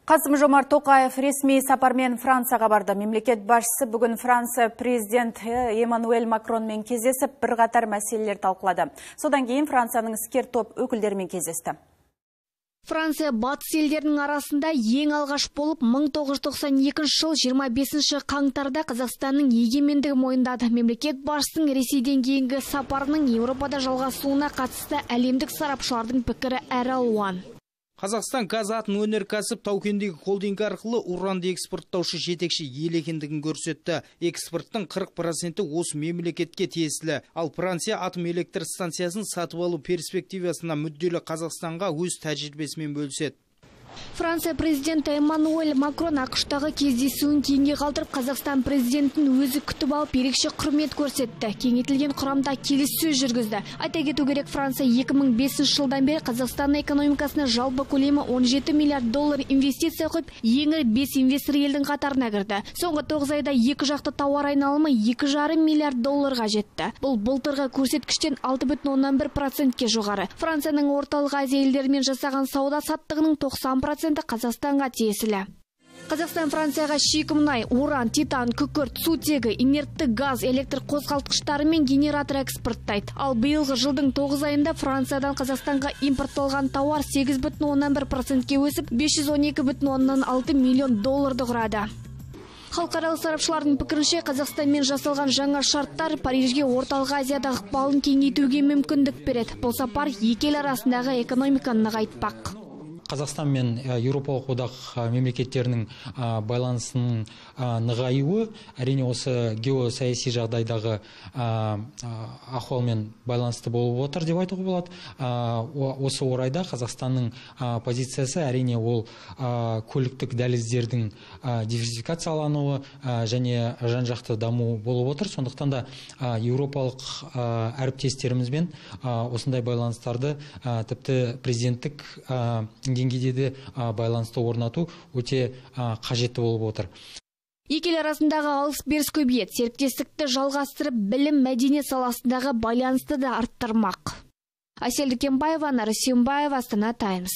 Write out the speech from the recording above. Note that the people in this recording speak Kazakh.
Қасым-Жомарт Тоқаев ресми сапармен Францияға барды. Мемлекет басшысы бүгін Франция президенті Эммануэль Макронмен кездесіп, бірқатар мәселелер талқылады. Содан кейін Францияның іскер топ өкілдерімен кездесті. Франция батыс елдерінің арасында ең алғаш болып 1992 жыл 25 қаңтарда Қазақстанның егемендігі мойындады. Мемлекет басшысының Ресейден кейінгі сапарының Еуропада жалғасуына қатысты әлемдік сарапшылардың пікірі әр алуан. Қазақстан газ атын өнеркәсіп тау-кендегі холдинг арқылы уранды экспорттаушы жетекші ел екендігін көрсетті. Экспорттың 40% осы мемлекетке тиесілі. Ал Франция атом электр станциясын сатып алу перспективасына мүдделі Қазақстанға өз тәжірибесімен бөліседі. Франция президенті Эммануэль Макрон ақштағы кездесуін кейінге қалдырып, Қазақстан президентін өзі күтіп алып, ерекше құрмет көрсетті. Кеңейтілген құрамда келіссөз жүргізді. Айта кету керек, Франция 2005 жылдан бері Қазақстан экономикасына жалпы көлемі 17 миллиард доллар инвестиция құйып, ең ірі 5 инвестор елдің қатарына кірді. Соңғы 9 айда екі жақты тауар айналымы 2,5 миллиард долларға жетті. Бұл былтырғы көрсеткіштен 6,1%-ке жоғары. Францияның орталық Азия елдерімен жасаған сауда саттығының 90% Қазақстанға тиесілі. Қазақстан Францияға шикі мұнай, уран, титан, күкірт, сутегі, инертті газ, электр қозғалтқыштары мен генератор экспорттайды. Ал биылғы жылдың 9 айында Франциядан Қазақстанға импортталған тауар 8,1%-ке өсіп, 512,6 миллион долларды құрады. Халықаралық сарапшылардың пікірінше, Қазақстанмен жасалған жаңа шарттар Парижге орталық Азиядағы ықпалын кеңейтуге мүмкіндік береді. Бұл сапар екі ел арасындағы экономиканы нығайтпақ. Қазақстан мен Еуропалық одақ мемлекеттерінің байланысының нығаюы әрине осы геосаяси жағдайдағы ахуалмен байланысты болып отыр деп айтуға болады. Осы орайда Қазақстанның позициясы әрине ол көліктік дәліздердің диверсификациялануы және жан-жақты даму болып отыр. Сондықтан да еуропалық әріптестерімізбен осындай байланыстарды тіпті президенттік деңгейде де байланысты орнату өте қажетті болып отыр. Екі ел арасындағы алыс-беріс көбейеді, серіктестікті жалғастырып, білім, мәдениет саласындағы байланысты да арттырмақ. Әсел Дүкенбаева, Нарасимбаева, Астана Таймс.